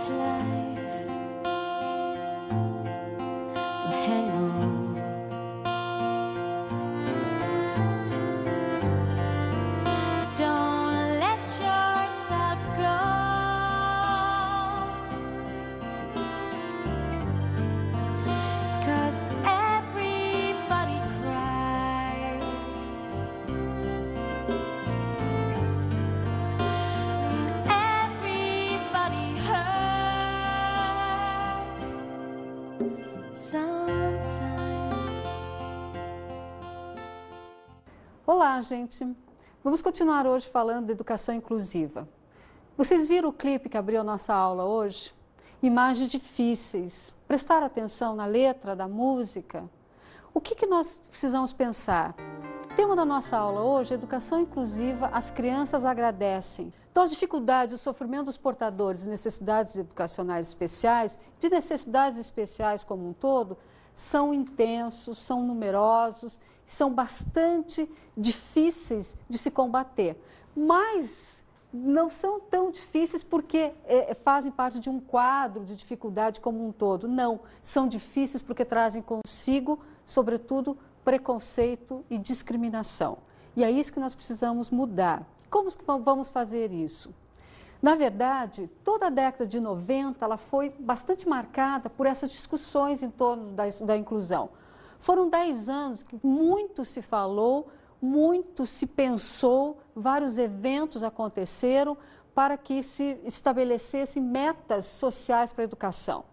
this life will hang on. Don't let yourself go, 'cause everybody cries, everybody hurts sometimes. Olá, gente! Vamos continuar hoje falando de educação inclusiva. Vocês viram o clipe que abriu a nossa aula hoje? Imagens difíceis. Prestar atenção na letra da música. O que nós precisamos pensar? O tema da nossa aula hoje é educação inclusiva, as crianças agradecem. Então, as dificuldades, o sofrimento dos portadores de necessidades educacionais especiais, de necessidades especiais como um todo, são intensos, são numerosos, são bastante difíceis de se combater. Mas não são tão difíceis porque fazem parte de um quadro de dificuldade como um todo. Não, são difíceis porque trazem consigo, sobretudo, preconceito e discriminação. E é isso que nós precisamos mudar. Como vamos fazer isso? Na verdade, toda a década de 90 ela foi bastante marcada por essas discussões em torno da inclusão. Foram 10 anos que muito se falou, muito se pensou, vários eventos aconteceram para que se estabelecessem metas sociais para a educação.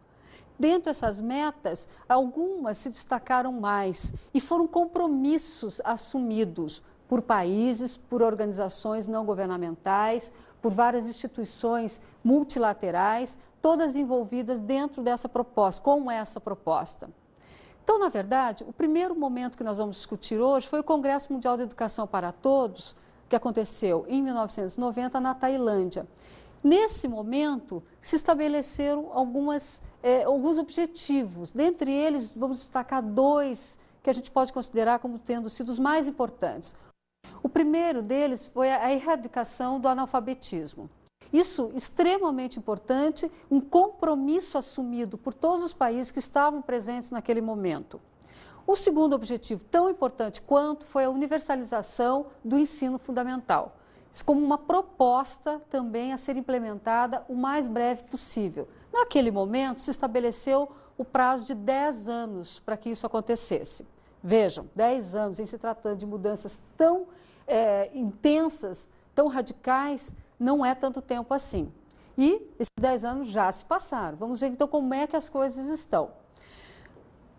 Dentre essas metas, algumas se destacaram mais e foram compromissos assumidos por países, por organizações não governamentais, por várias instituições multilaterais, todas envolvidas dentro dessa proposta, com essa proposta. Então, na verdade, o primeiro momento que nós vamos discutir hoje foi o Congresso Mundial de Educação para Todos, que aconteceu em 1990 na Tailândia. Nesse momento, se estabeleceram alguns objetivos. Dentre eles, vamos destacar 2 que a gente pode considerar como tendo sido os mais importantes. O primeiro deles foi a erradicação do analfabetismo. Isso extremamente importante, um compromisso assumido por todos os países que estavam presentes naquele momento. O segundo objetivo, tão importante quanto, foi a universalização do ensino fundamental, como uma proposta também a ser implementada o mais breve possível. Naquele momento, se estabeleceu o prazo de 10 anos para que isso acontecesse. Vejam, 10 anos em se tratando de mudanças tão intensas, tão radicais, não é tanto tempo assim. E esses 10 anos já se passaram. Vamos ver então como é que as coisas estão.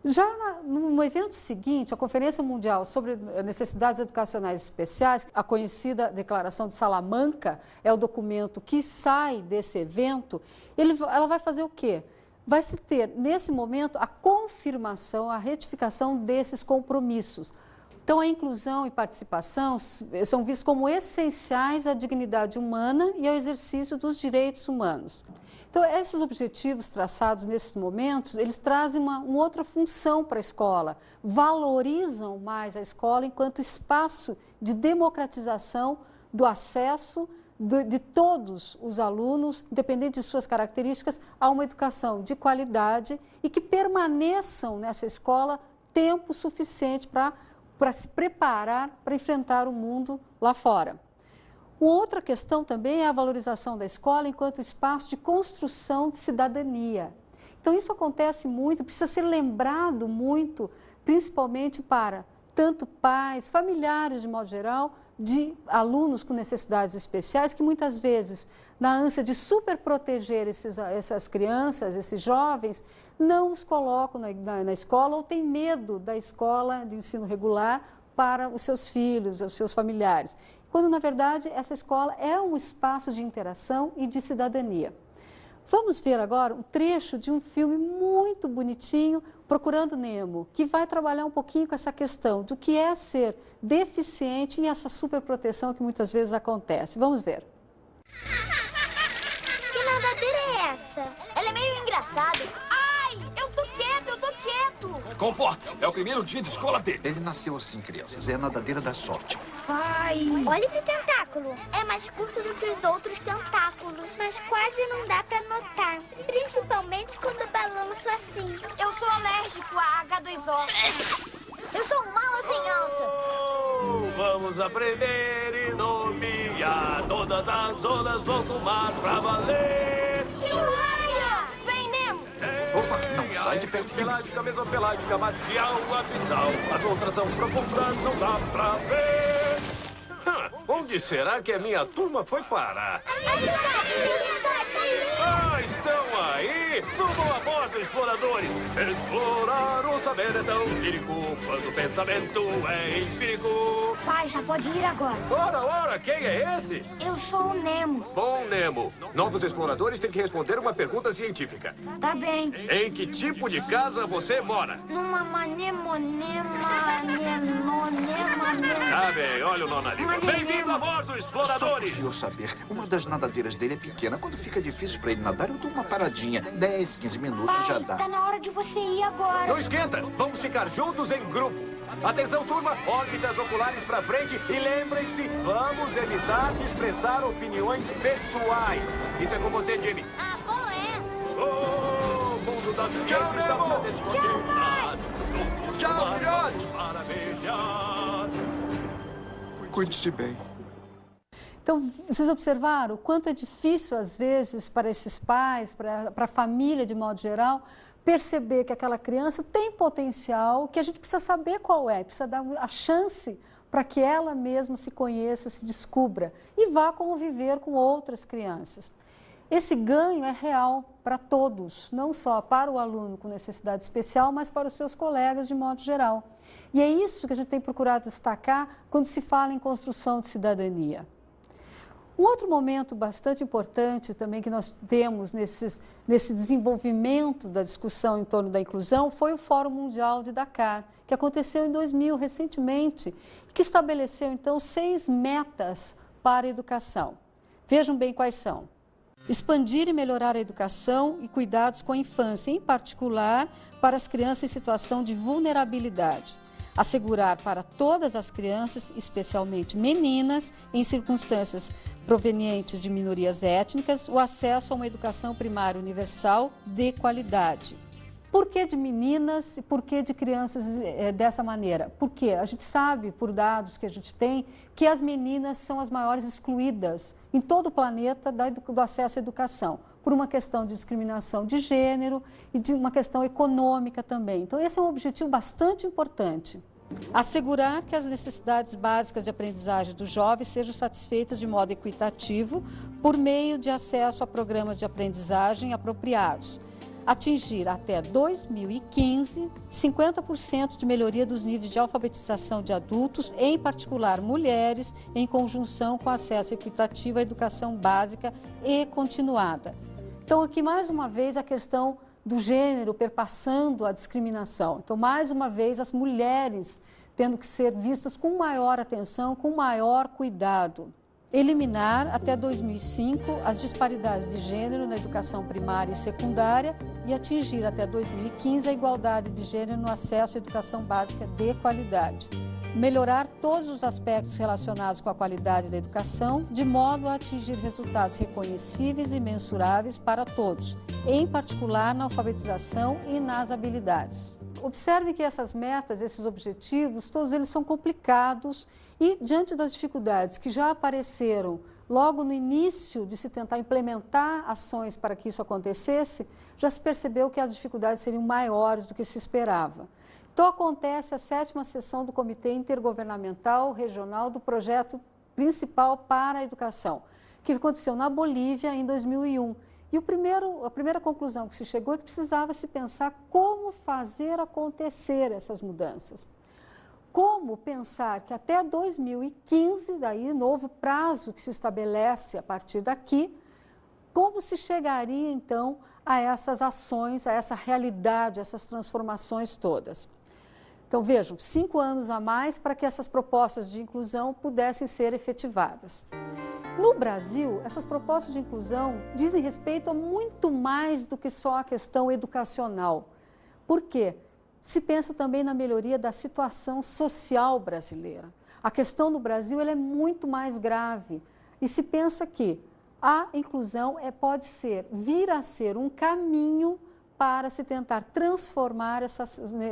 Já no evento seguinte, a Conferência Mundial sobre Necessidades Educacionais Especiais, a conhecida Declaração de Salamanca, é o documento que sai desse evento, ela vai fazer o quê? Vai se ter, nesse momento, a confirmação, a retificação desses compromissos. Então, a inclusão e participação são vistos como essenciais à dignidade humana e ao exercício dos direitos humanos. Então, esses objetivos traçados nesses momentos, eles trazem uma outra função para a escola, valorizam mais a escola enquanto espaço de democratização do acesso de todos os alunos, independente de suas características, a uma educação de qualidade e que permaneçam nessa escola tempo suficiente para se preparar para enfrentar o mundo lá fora. Outra questão também é a valorização da escola enquanto espaço de construção de cidadania. Então, isso acontece muito, precisa ser lembrado muito, principalmente para tanto pais, familiares de modo geral, de alunos com necessidades especiais, que muitas vezes, na ânsia de superproteger essas crianças, esses jovens, não os colocam na escola ou têm medo da escola de ensino regular para os seus filhos, os seus familiares. Quando, na verdade, essa escola é um espaço de interação e de cidadania. Vamos ver agora um trecho de um filme muito bonitinho, Procurando Nemo, que vai trabalhar um pouquinho com essa questão do que é ser deficiente e essa superproteção que muitas vezes acontece. Vamos ver. Que nadadeira é essa? Ela é meio engraçada. Ai, eu tô quieto, eu tô quieto. comporte-se. É o primeiro dia de escola dele. Ele nasceu assim, crianças. É a nadadeira da sorte. Pai! Olha esse tentáculo. É mais curto do que os outros tentáculos, mas quase não dá pra notar. Principalmente quando balanço assim. Eu sou alérgico a H2O. Eu sou um mala sem alça. Vamos aprender e nomear. Todas as ondas vão tomar pra valer. Tio Raia! Vem, Nemo! Opa, não sai de perto de mim. Pelágica, mesopelágica, marcial, abissal. As outras são profundas, não dá pra ver. Onde será que a minha turma foi parar? Ah, estão aí! Subam a bordo, exploradores! Explorar o saber é tão lírico quando o pensamento é empírico. Pai, já pode ir agora. Ora, quem é esse? Eu sou o Nemo. Bom, Nemo. Novos exploradores têm que responder uma pergunta científica. Tá bem. Em que tipo de casa você mora? Numa manemonema, nenonema, Tá bem, olha o nó na língua. Bem-vindo a bordo, Só para o exploradores! senhor saber, uma das nadadeiras dele é pequena. Quando fica difícil para ele nadar, eu dou uma paradinha. 10, 15 minutos já Pai, dá. tá na hora de você ir agora. Não esquenta! Vamos ficar juntos em grupo. Atenção, turma! Órbitas oculares pra frente e lembrem-se, vamos evitar de expressar opiniões pessoais. Isso é com você, Jimmy. Ah, qual é? O mundo da ciência está Nemo! para descontinuar. Tchau, filhote! Maravilhar. Cuide-se bem. Então, vocês observaram o quanto é difícil, às vezes, para esses pais, para a família de modo geral, perceber que aquela criança tem potencial, que a gente precisa saber qual é, precisa dar a chance para que ela mesma se conheça, se descubra e vá conviver com outras crianças. Esse ganho é real para todos, não só para o aluno com necessidade especial, mas para os seus colegas de modo geral. E é isso que a gente tem procurado destacar quando se fala em construção de cidadania. Um outro momento bastante importante também que nós temos nesse desenvolvimento da discussão em torno da inclusão foi o Fórum Mundial de Dakar, que aconteceu em 2000, recentemente, que estabeleceu, então, 6 metas para a educação. Vejam bem quais são. Expandir e melhorar a educação e cuidados com a infância, em particular para as crianças em situação de vulnerabilidade. Assegurar para todas as crianças, especialmente meninas, em circunstâncias provenientes de minorias étnicas, o acesso a uma educação primária universal de qualidade. Por que de meninas e por que de crianças dessa maneira? Porque a gente sabe, por dados que a gente tem, que as meninas são as maiores excluídas em todo o planeta do acesso à educação, por uma questão de discriminação de gênero e de uma questão econômica também. Então, esse é um objetivo bastante importante. Assegurar que as necessidades básicas de aprendizagem dos jovens sejam satisfeitas de modo equitativo por meio de acesso a programas de aprendizagem apropriados. Atingir até 2015 50% de melhoria dos níveis de alfabetização de adultos, em particular mulheres, em conjunção com acesso equitativo à educação básica e continuada. Então, aqui mais uma vez a questão do gênero perpassando a discriminação. Então, mais uma vez, as mulheres tendo que ser vistas com maior atenção, com maior cuidado. Eliminar até 2005 as disparidades de gênero na educação primária e secundária e atingir até 2015 a igualdade de gênero no acesso à educação básica de qualidade. Melhorar todos os aspectos relacionados com a qualidade da educação, de modo a atingir resultados reconhecíveis e mensuráveis para todos, em particular na alfabetização e nas habilidades. Observe que essas metas, esses objetivos, todos eles são complicados e, diante das dificuldades que já apareceram logo no início de se tentar implementar ações para que isso acontecesse, já se percebeu que as dificuldades seriam maiores do que se esperava. Então, acontece a 7ª sessão do Comitê Intergovernamental Regional do Projeto Principal para a Educação, que aconteceu na Bolívia em 2001. E a primeira conclusão que se chegou é que precisava se pensar como fazer acontecer essas mudanças. Como pensar que até 2015, daí novo prazo que se estabelece a partir daqui, como se chegaria então a essas ações, a essa realidade, a essas transformações todas. Então vejam, 5 anos a mais para que essas propostas de inclusão pudessem ser efetivadas. No Brasil, essas propostas de inclusão dizem respeito a muito mais do que só a questão educacional. Por quê? se pensa também na melhoria da situação social brasileira. A questão no Brasil ela é muito mais grave e se pensa que a inclusão pode vir a ser um caminho para se tentar transformar essa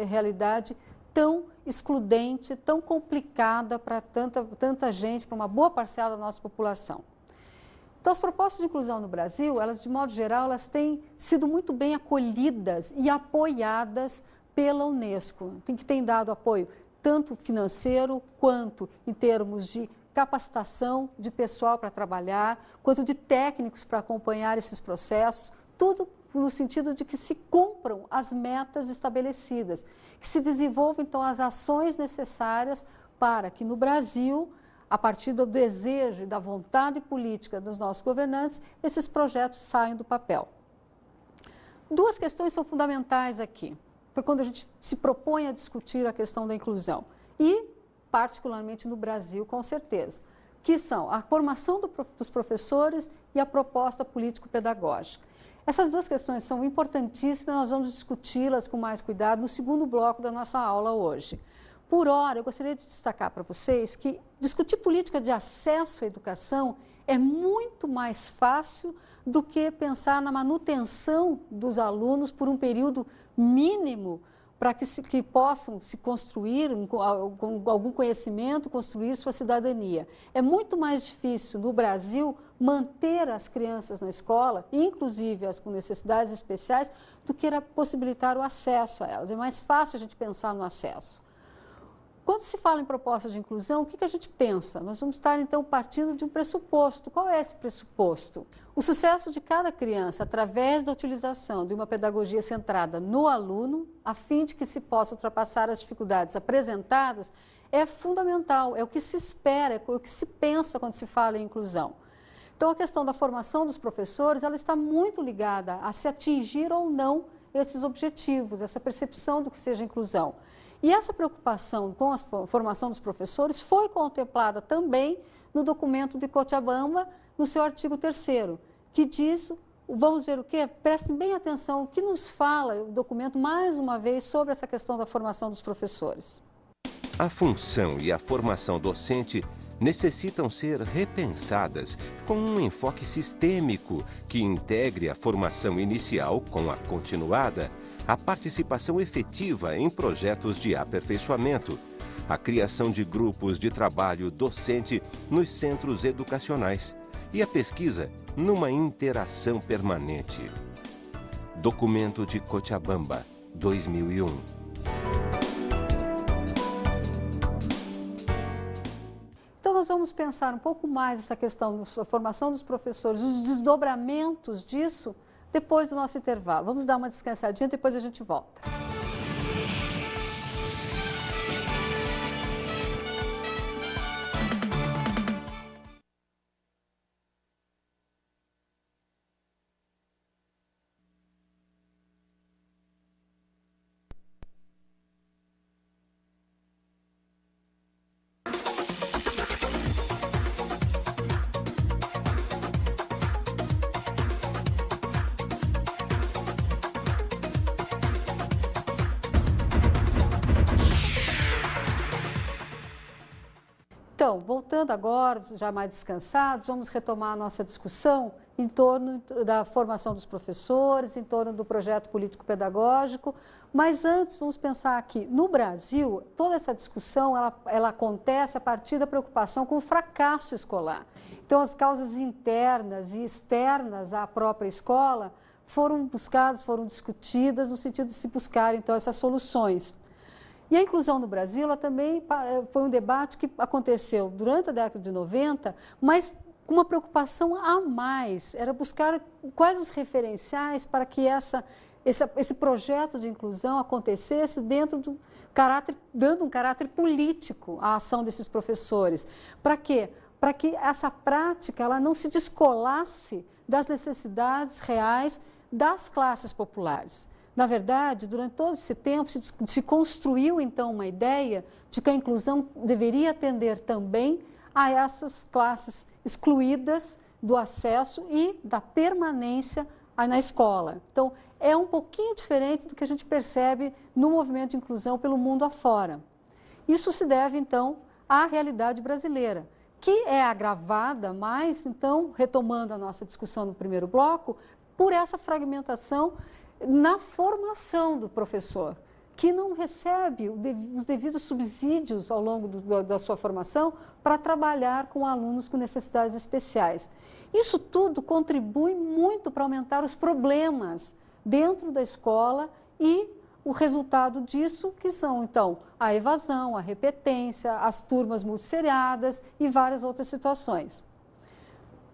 realidade tão excludente, tão complicada para tanta gente, para uma boa parcela da nossa população. Então, as propostas de inclusão no Brasil, elas, de modo geral, elas têm sido muito bem acolhidas e apoiadas pela Unesco, que tem dado apoio tanto financeiro quanto em termos de capacitação de pessoal para trabalhar, quanto de técnicos para acompanhar esses processos, tudo no sentido de que se cumpram as metas estabelecidas, que se desenvolvam, então, as ações necessárias para que no Brasil, a partir do desejo e da vontade política dos nossos governantes, esses projetos saiam do papel. Duas questões são fundamentais aqui, para quando a gente se propõe a discutir a questão da inclusão, e particularmente no Brasil, com certeza, que são a formação dos professores e a proposta político-pedagógica. Essas duas questões são importantíssimas, nós vamos discuti-las com mais cuidado no segundo bloco da nossa aula hoje. Por hora, eu gostaria de destacar para vocês que discutir política de acesso à educação é muito mais fácil do que pensar na manutenção dos alunos por um período mínimo para que possam se construir com algum conhecimento, construir sua cidadania. É muito mais difícil no Brasil manter as crianças na escola, inclusive as com necessidades especiais, do que possibilitar o acesso a elas. É mais fácil a gente pensar no acesso. Quando se fala em proposta de inclusão, o que a gente pensa? Nós vamos estar, então, partindo de um pressuposto. Qual é esse pressuposto? O sucesso de cada criança, através da utilização de uma pedagogia centrada no aluno, a fim de que se possa ultrapassar as dificuldades apresentadas, é fundamental, é o que se espera, é o que se pensa quando se fala em inclusão. Então, a questão da formação dos professores, ela está muito ligada a se atingir ou não esses objetivos, essa percepção do que seja inclusão. E essa preocupação com a formação dos professores foi contemplada também no documento de Cochabamba, no seu artigo 3º, que diz, vamos ver o quê? Prestem bem atenção, o que nos fala o documento, mais uma vez, sobre essa questão da formação dos professores. A função e a formação docente necessitam ser repensadas com um enfoque sistêmico que integre a formação inicial com a continuada, a participação efetiva em projetos de aperfeiçoamento, a criação de grupos de trabalho docente nos centros educacionais e a pesquisa numa interação permanente. Documento de Cochabamba, 2001. Então, nós vamos pensar um pouco mais essa questão da formação dos professores, os desdobramentos disso, depois do nosso intervalo. Vamos dar uma descansadinha, depois a gente volta. Então, voltando agora, já mais descansados, vamos retomar a nossa discussão em torno da formação dos professores, em torno do projeto político-pedagógico, mas antes vamos pensar aqui, no Brasil, toda essa discussão ela acontece a partir da preocupação com o fracasso escolar. Então, as causas internas e externas à própria escola foram buscadas, foram discutidas no sentido de se buscar, então, essas soluções. E a inclusão no Brasil ela também foi um debate que aconteceu durante a década de 90, mas com uma preocupação a mais, era buscar quais os referenciais para que esse projeto de inclusão acontecesse dentro do caráter, dando um caráter político à ação desses professores. Para quê? Para que essa prática ela não se descolasse das necessidades reais das classes populares. Na verdade, durante todo esse tempo, se construiu, então, uma ideia de que a inclusão deveria atender também a essas classes excluídas do acesso e da permanência na escola. Então, é um pouquinho diferente do que a gente percebe no movimento de inclusão pelo mundo afora. Isso se deve, então, à realidade brasileira, que é agravada mais, então, retomando a nossa discussão no primeiro bloco, por essa fragmentação na formação do professor, que não recebe os devidos subsídios ao longo da sua formação para trabalhar com alunos com necessidades especiais. Isso tudo contribui muito para aumentar os problemas dentro da escola e o resultado disso que são, então, a evasão, a repetência, as turmas multisseriadas e várias outras situações.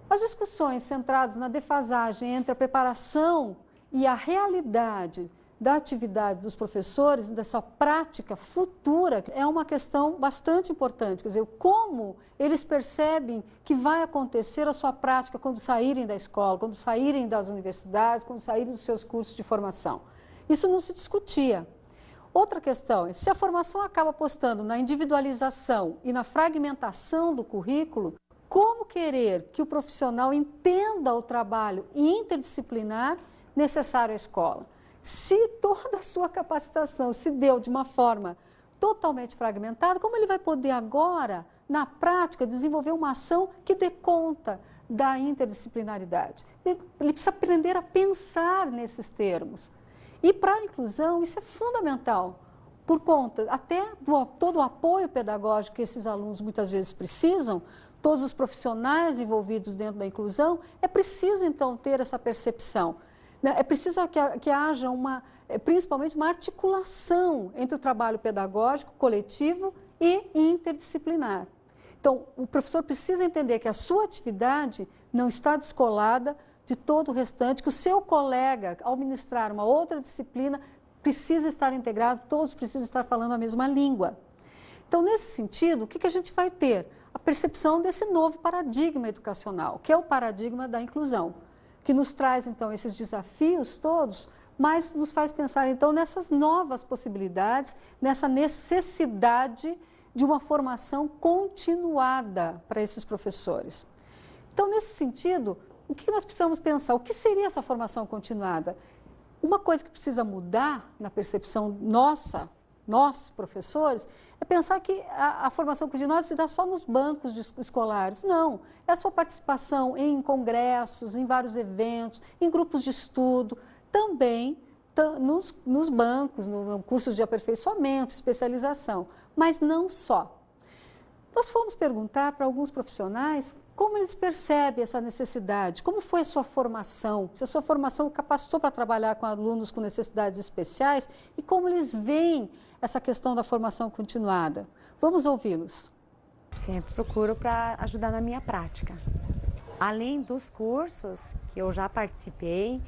As discussões centradas na defasagem entre a preparação e a realidade da atividade dos professores, dessa prática futura, é uma questão bastante importante. Quer dizer, como eles percebem que vai acontecer a sua prática quando saírem da escola, quando saírem das universidades, quando saírem dos seus cursos de formação. Isso não se discutia. Outra questão é, se a formação acaba apostando na individualização e na fragmentação do currículo, como querer que o profissional entenda o trabalho interdisciplinar necessário à escola? Se toda a sua capacitação se deu de uma forma totalmente fragmentada, como ele vai poder agora, na prática, desenvolver uma ação que dê conta da interdisciplinaridade? Ele precisa aprender a pensar nesses termos. E para a inclusão, isso é fundamental, por conta até todo o apoio pedagógico que esses alunos muitas vezes precisam, todos os profissionais envolvidos dentro da inclusão, é preciso então ter essa percepção. É preciso que haja principalmente uma articulação entre o trabalho pedagógico, coletivo e interdisciplinar. Então, o professor precisa entender que a sua atividade não está descolada de todo o restante, que o seu colega, ao ministrar uma outra disciplina, precisa estar integrado, todos precisam estar falando a mesma língua. Então, nesse sentido, o que a gente vai ter? A percepção desse novo paradigma educacional, que é o paradigma da inclusão, que nos traz, então, esses desafios todos, mas nos faz pensar, então, nessas novas possibilidades, nessa necessidade de uma formação continuada para esses professores. Então, nesse sentido, o que nós precisamos pensar? O que seria essa formação continuada? Uma coisa que precisa mudar na percepção nossa, nós, professores, é pensar que a formação continuada se dá só nos bancos escolares. Não, é a sua participação em congressos, em vários eventos, em grupos de estudo, também nos bancos, no cursos de aperfeiçoamento, especialização, mas não só. Nós fomos perguntar para alguns profissionais como eles percebem essa necessidade, como foi a sua formação, se a sua formação capacitou para trabalhar com alunos com necessidades especiais e como eles veem essa questão da formação continuada. Vamos ouvi-los. Sempre procuro para ajudar na minha prática. Além dos cursos que eu já participei,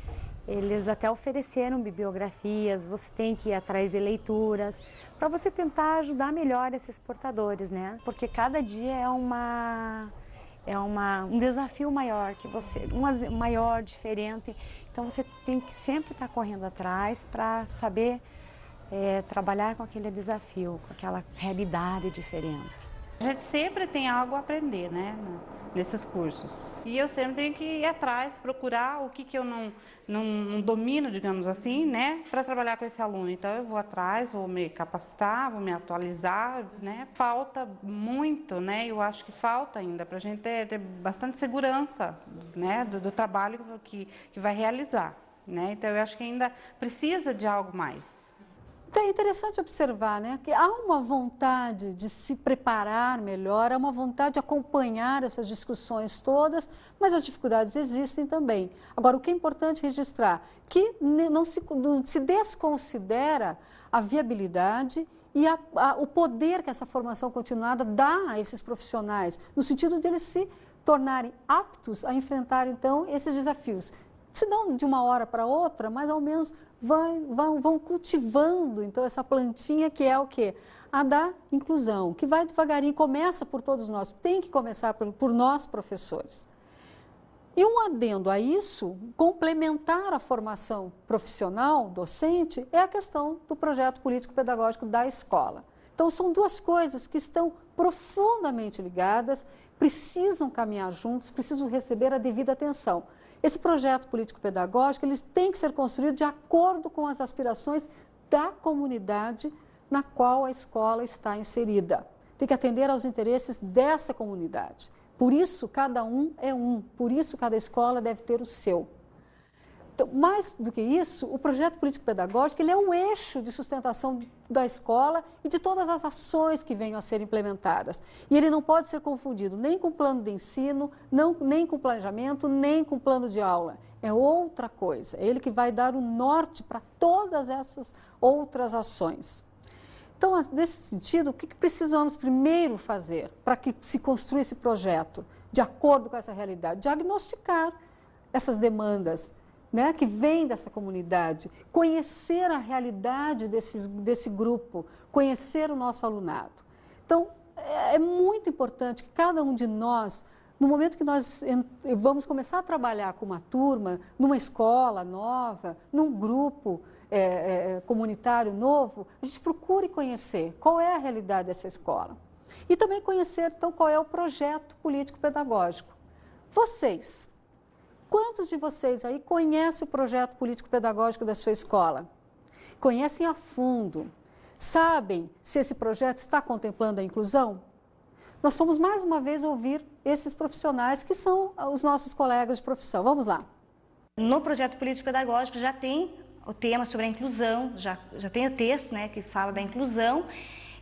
eles até ofereceram bibliografias, você tem que ir atrás de leituras, para você tentar ajudar melhor esses portadores, né? Porque cada dia é um desafio maior, maior, diferente. Então você tem que sempre estar correndo atrás para saber trabalhar com aquele desafio, com aquela realidade diferente. A gente sempre tem algo a aprender, né, nesses cursos. E eu sempre tenho que ir atrás, procurar o que eu não domino, digamos assim, né, para trabalhar com esse aluno. Então eu vou atrás, vou me capacitar, vou me atualizar, né. Falta muito, né, eu acho que falta ainda para a gente ter bastante segurança, né, do trabalho que vai realizar, né. Então eu acho que ainda precisa de algo mais. Então é interessante observar, né, que há uma vontade de se preparar melhor, há uma vontade de acompanhar essas discussões todas, mas as dificuldades existem também. Agora, o que é importante registrar, que não se desconsidera a viabilidade e o poder que essa formação continuada dá a esses profissionais, no sentido de eles se tornarem aptos a enfrentar, então, esses desafios. Se não de uma hora para outra, mas ao menos vão cultivando, então, essa plantinha que é o quê? A da inclusão, que vai devagarinho, começa por todos nós, tem que começar por nós, professores. E um adendo a isso, complementar a formação profissional, docente, é a questão do projeto político-pedagógico da escola. Então, são duas coisas que estão profundamente ligadas, precisam caminhar juntos, precisam receber a devida atenção. Esse projeto político-pedagógico, eles têm que ser construído de acordo com as aspirações da comunidade na qual a escola está inserida. Tem que atender aos interesses dessa comunidade. Por isso, cada um é um, por isso cada escola deve ter o seu. Então, mais do que isso, o projeto político-pedagógico ele é o eixo de sustentação da escola e de todas as ações que venham a ser implementadas. E ele não pode ser confundido nem com plano de ensino, nem com planejamento, nem com plano de aula. É outra coisa, é ele que vai dar o norte para todas essas outras ações. Então, nesse sentido, o que precisamos primeiro fazer para que se construa esse projeto, de acordo com essa realidade? Diagnosticar essas demandas, né, que vêm dessa comunidade, conhecer a realidade desse grupo, conhecer o nosso alunado. Então, é muito importante que cada um de nós, no momento que nós vamos começar a trabalhar com uma turma, numa escola nova, num grupo comunitário novo, a gente procure conhecer qual é a realidade dessa escola. E também conhecer, então, qual é o projeto político-pedagógico. Vocês, quantos de vocês aí conhecem o projeto político-pedagógico da sua escola? Conhecem a fundo? Sabem se esse projeto está contemplando a inclusão? Nós fomos mais uma vez ouvir esses profissionais que são os nossos colegas de profissão. Vamos lá. No projeto político-pedagógico já tem o tema sobre a inclusão, já tem o texto, né, que fala da inclusão,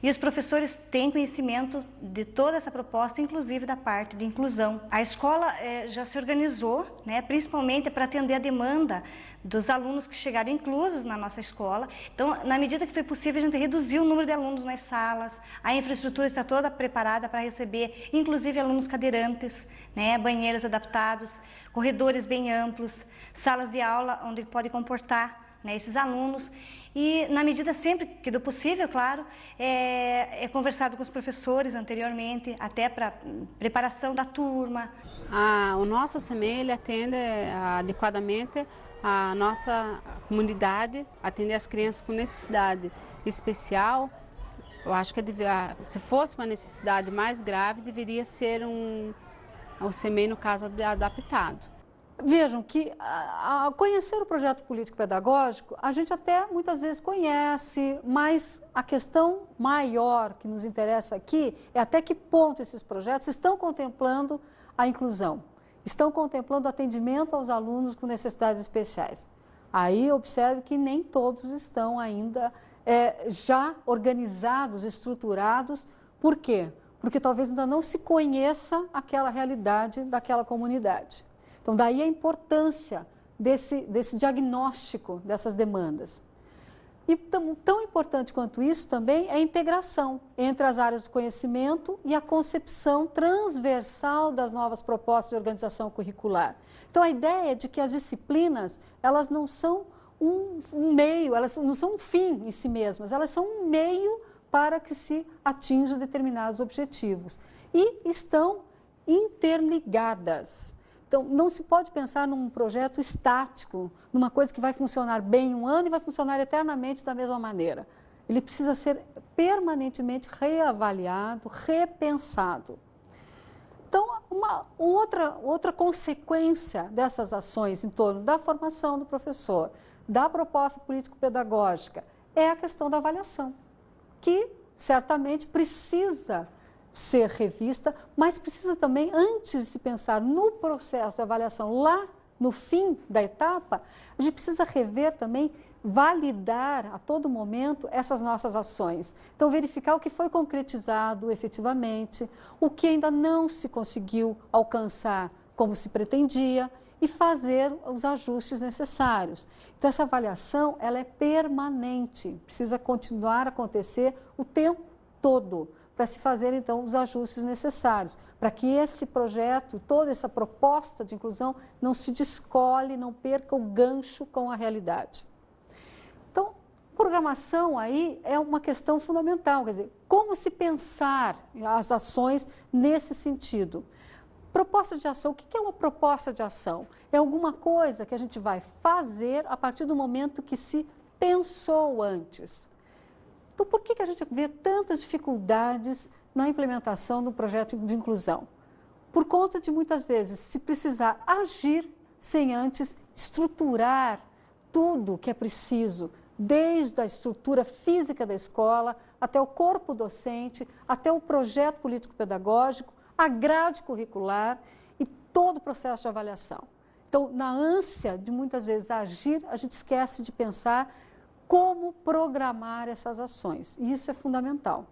e os professores têm conhecimento de toda essa proposta, inclusive da parte de inclusão. A escola já se organizou, né, principalmente para atender a demanda dos alunos que chegaram inclusos na nossa escola. Então, na medida que foi possível, a gente reduziu o número de alunos nas salas, a infraestrutura está toda preparada para receber, inclusive alunos cadeirantes, né, banheiros adaptados, corredores bem amplos, salas de aula onde pode comportar, né, esses alunos, e na medida sempre que do possível, claro, é conversado com os professores anteriormente, até para preparação da turma. O nosso CME ele atende adequadamente a nossa comunidade, atende as crianças com necessidade especial. Eu acho que se fosse uma necessidade mais grave, deveria ser o CME, no caso, adaptado. Vejam que, ao conhecer o projeto político-pedagógico, a gente até muitas vezes conhece, mas a questão maior que nos interessa aqui é até que ponto esses projetos estão contemplando a inclusão, estão contemplando o atendimento aos alunos com necessidades especiais. Aí observe que nem todos estão ainda já organizados, estruturados. Por quê? Porque talvez ainda não se conheça aquela realidade daquela comunidade. Então, daí a importância desse diagnóstico dessas demandas. E tão importante quanto isso também é a integração entre as áreas do conhecimento e a concepção transversal das novas propostas de organização curricular. Então, a ideia é de que as disciplinas, elas não são um meio, elas não são um fim em si mesmas, elas são um meio para que se atinjam determinados objetivos. E estão interligadas. Então, não se pode pensar num projeto estático, numa coisa que vai funcionar bem um ano e vai funcionar eternamente da mesma maneira. Ele precisa ser permanentemente reavaliado, repensado. Então, outra consequência dessas ações em torno da formação do professor, da proposta político-pedagógica, é a questão da avaliação, que certamente precisa ser revista, mas precisa também, antes de se pensar no processo de avaliação lá no fim da etapa, a gente precisa rever também, validar a todo momento essas nossas ações. Então, verificar o que foi concretizado efetivamente, o que ainda não se conseguiu alcançar como se pretendia e fazer os ajustes necessários. Então, essa avaliação, ela é permanente, precisa continuar a acontecer o tempo todo, para se fazer, então, os ajustes necessários, para que esse projeto, toda essa proposta de inclusão não se descole, não perca o gancho com a realidade. Então, programação aí é uma questão fundamental, quer dizer, como se pensar as ações nesse sentido. Proposta de ação, o que é uma proposta de ação? É alguma coisa que a gente vai fazer a partir do momento que se pensou antes. Então, por que a gente vê tantas dificuldades na implementação do projeto de inclusão? Por conta de, muitas vezes, se precisar agir sem antes estruturar tudo que é preciso, desde a estrutura física da escola, até o corpo docente, até o projeto político-pedagógico, a grade curricular e todo o processo de avaliação. Então, na ânsia de muitas vezes agir, a gente esquece de pensar como programar essas ações, e isso é fundamental.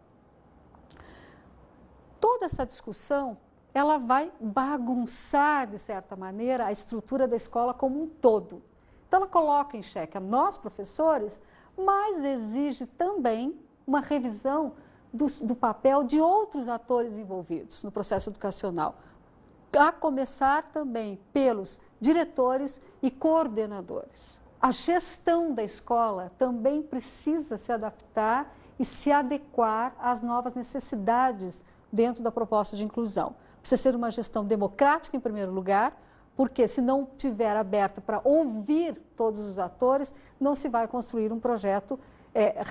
Toda essa discussão, ela vai bagunçar, de certa maneira, a estrutura da escola como um todo. Então, ela coloca em xeque a nós, professores, mas exige também uma revisão do papel de outros atores envolvidos no processo educacional, a começar também pelos diretores e coordenadores. A gestão da escola também precisa se adaptar e se adequar às novas necessidades dentro da proposta de inclusão. Precisa ser uma gestão democrática, em primeiro lugar, porque se não estiver aberta para ouvir todos os atores, não se vai construir um projeto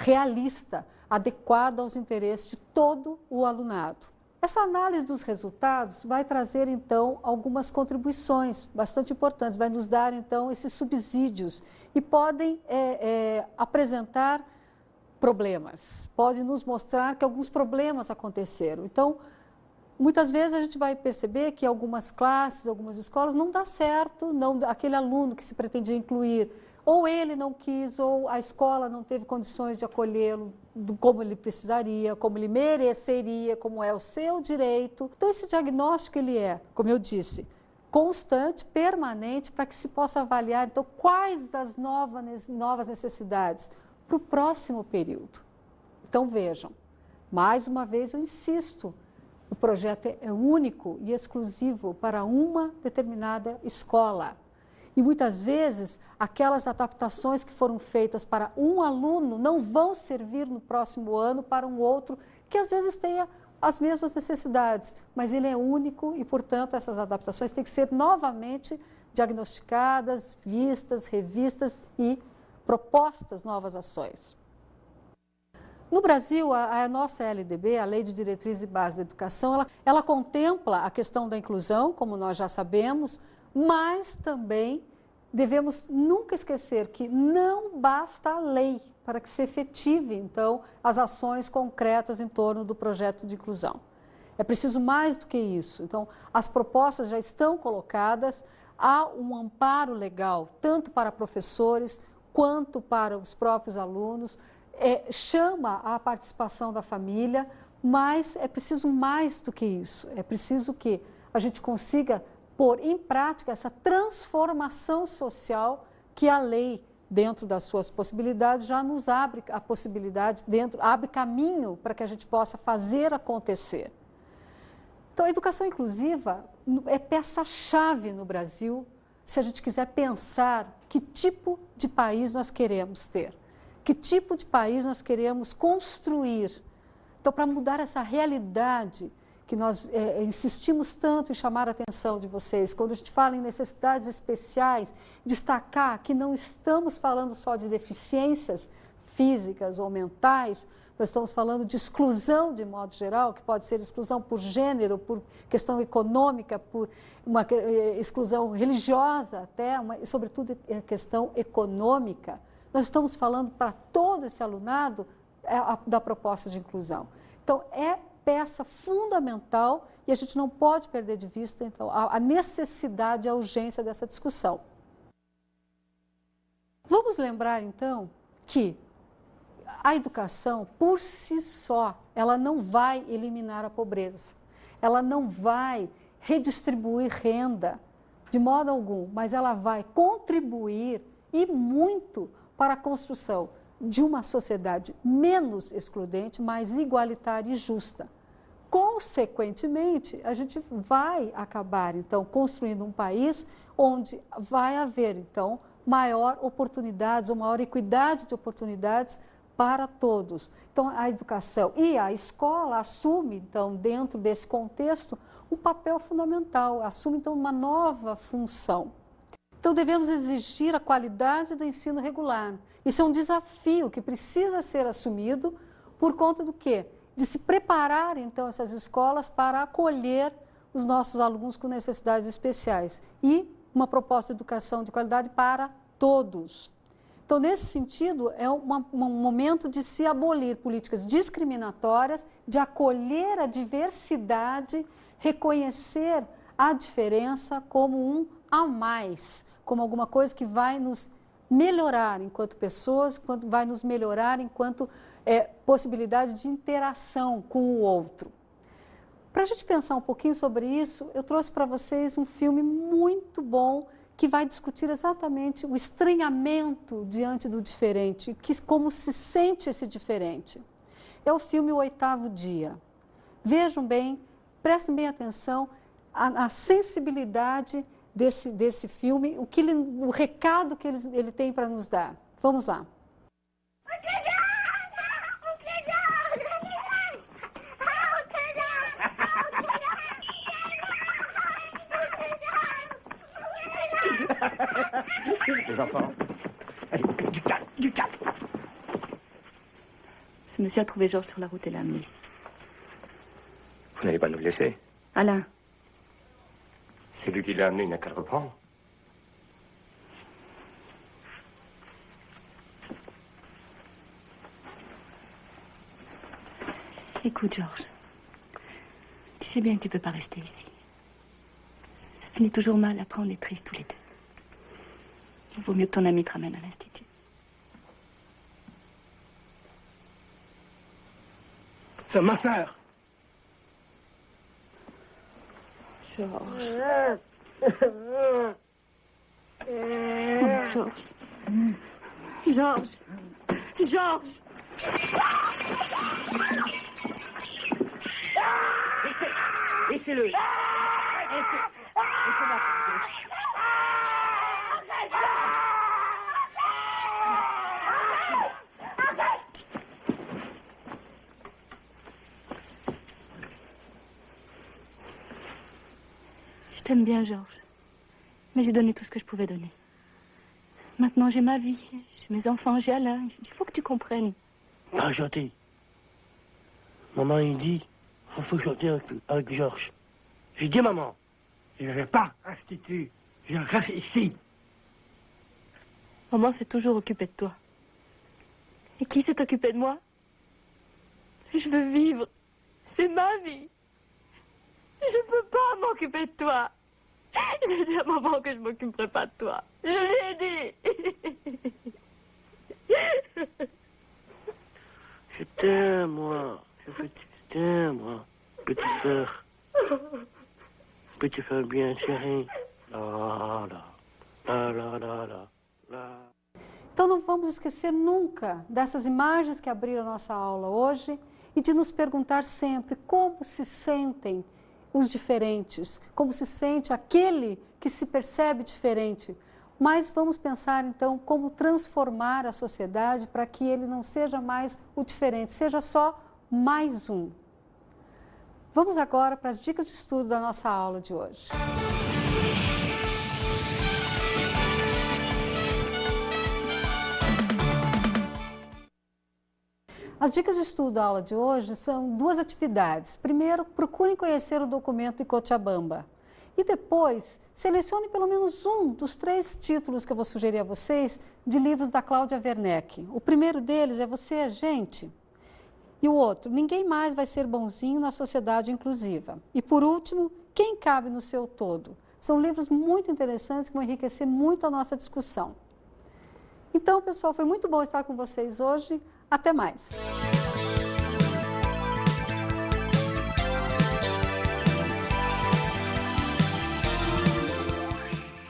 realista, adequado aos interesses de todo o alunado. Essa análise dos resultados vai trazer, então, algumas contribuições bastante importantes, vai nos dar, então, esses subsídios e podem apresentar problemas, podem nos mostrar que alguns problemas aconteceram. Então, muitas vezes a gente vai perceber que algumas classes, algumas escolas não dá certo, aquele aluno que se pretendia incluir, ou ele não quis, ou a escola não teve condições de acolhê-lo como ele precisaria, como ele mereceria, como é o seu direito. Então, esse diagnóstico, ele é, como eu disse, constante, permanente, para que se possa avaliar, então, quais as novas necessidades para o próximo período. Então, vejam, mais uma vez eu insisto, o projeto é único e exclusivo para uma determinada escola. E muitas vezes, aquelas adaptações que foram feitas para um aluno não vão servir no próximo ano para um outro, que às vezes tenha as mesmas necessidades, mas ele é único e, portanto, essas adaptações têm que ser novamente diagnosticadas, vistas, revistas e propostas novas ações. No Brasil, a nossa LDB, a Lei de Diretrizes e Bases da Educação, ela contempla a questão da inclusão, como nós já sabemos, mas também devemos nunca esquecer que não basta a lei para que se efetive, então, as ações concretas em torno do projeto de inclusão. É preciso mais do que isso. Então, as propostas já estão colocadas, há um amparo legal, tanto para professores quanto para os próprios alunos, chama a participação da família, mas é preciso mais do que isso. É preciso que a gente consiga pôr em prática essa transformação social que a lei, dentro das suas possibilidades, já nos abre a possibilidade, abre caminho para que a gente possa fazer acontecer. Então, a educação inclusiva é peça-chave no Brasil, se a gente quiser pensar que tipo de país nós queremos ter, que tipo de país nós queremos construir. Então, para mudar essa realidade que nós insistimos tanto em chamar a atenção de vocês, quando a gente fala em necessidades especiais, destacar que não estamos falando só de deficiências físicas ou mentais, nós estamos falando de exclusão de modo geral, que pode ser exclusão por gênero, por questão econômica, por uma exclusão religiosa até, e sobretudo a questão econômica. Nós estamos falando para todo esse alunado da proposta de inclusão. Então, é peça fundamental e a gente não pode perder de vista, então, a necessidade e a urgência dessa discussão. Vamos lembrar, então, que a educação, por si só, ela não vai eliminar a pobreza, ela não vai redistribuir renda de modo algum, mas ela vai contribuir e muito para a construção de uma sociedade menos excludente, mais igualitária e justa. Consequentemente, a gente vai acabar, então, construindo um país onde vai haver, então, maior oportunidades, ou maior equidade de oportunidades para todos. Então, a educação e a escola assume, então, dentro desse contexto, um papel fundamental, assume, então, uma nova função. Então, devemos exigir a qualidade do ensino regular. Isso é um desafio que precisa ser assumido por conta do quê? De se preparar, então, essas escolas para acolher os nossos alunos com necessidades especiais. E uma proposta de educação de qualidade para todos. Então, nesse sentido, é um momento de se abolir políticas discriminatórias, de acolher a diversidade, reconhecer a diferença como um a mais, como alguma coisa que vai nos melhorar enquanto pessoas, vai nos melhorar enquanto possibilidade de interação com o outro. Para a gente pensar um pouquinho sobre isso, eu trouxe para vocês um filme muito bom que vai discutir exatamente o estranhamento diante do diferente, como se sente esse diferente. É o filme O Oitavo Dia. Vejam bem, prestem bem atenção à sensibilidade desse filme, o recado que ele tem para nos dar. Vamos lá. Les enfants, allez, du calme, du calme. Ce monsieur a trouvé Georges sur la route et l'a amené ici. Vous n'allez pas nous le laisser. Alain. C'est lui qui l'a amené, il n'a qu'à le reprendre. Écoute, Georges, tu sais bien que tu peux pas rester ici. Ça finit toujours mal, après on est tristes tous les deux. Il vaut mieux que ton ami te ramène à l'Institut. C'est ma sœur. Georges. Oh, Georges. Georges. Georges. Laissez-le. Laissez-moi. Je t'aime bien, Georges. Mais j'ai donné tout ce que je pouvais donner. Maintenant, j'ai ma vie, j'ai mes enfants, j'ai Alain. Il faut que tu comprennes. Pas chanter. Maman, il dit, il faut chanter avec Georges. J'ai dit, maman, je ne vais pas à l'Institut. Je reste ici. Maman s'est toujours occupée de toi. Et qui s'est occupé de moi? Je veux vivre. C'est ma vie. Je ne peux pas m'occuper de toi. J'ai dit à maman que je ne m'occuperai pas de toi. Je lui ai dit. Je t'aime, moi. Je t'aime, moi. Petite sœur. Peux te faire bien, chérie. Lá, lá. Lá, lá, lá, lá. Lá. Então não vamos esquecer nunca dessas imagens que abriram a nossa aula hoje e de nos perguntar sempre como se sentem os diferentes, como se sente aquele que se percebe diferente. Mas vamos pensar então como transformar a sociedade para que ele não seja mais o diferente, seja só mais um. Vamos agora para as dicas de estudo da nossa aula de hoje. As dicas de estudo da aula de hoje são duas atividades. Primeiro, procurem conhecer o documento de Cochabamba. E depois, selecione pelo menos um dos 3 títulos que eu vou sugerir a vocês de livros da Cláudia Werneck. O primeiro deles é Você é Gente. E o outro, Ninguém Mais Vai Ser Bonzinho na Sociedade Inclusiva. E por último, Quem Cabe no Seu Todo. São livros muito interessantes que vão enriquecer muito a nossa discussão. Então, pessoal, foi muito bom estar com vocês hoje. Até mais!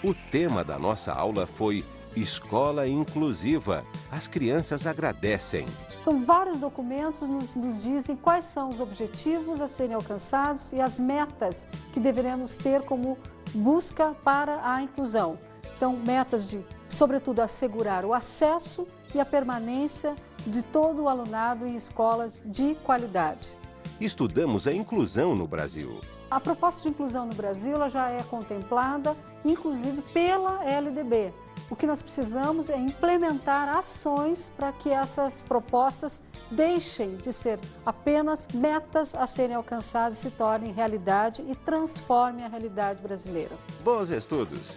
O tema da nossa aula foi Escola Inclusiva. As crianças agradecem. Então, vários documentos nos dizem quais são os objetivos a serem alcançados e as metas que deveremos ter como busca para a inclusão. Então, metas de, sobretudo, assegurar o acesso e a permanência de todo o alunado em escolas de qualidade. Estudamos a inclusão no Brasil. A proposta de inclusão no Brasil ela já é contemplada, inclusive, pela LDB. O que nós precisamos é implementar ações para que essas propostas deixem de ser apenas metas a serem alcançadas, se tornem realidade e transformem a realidade brasileira. Bons estudos!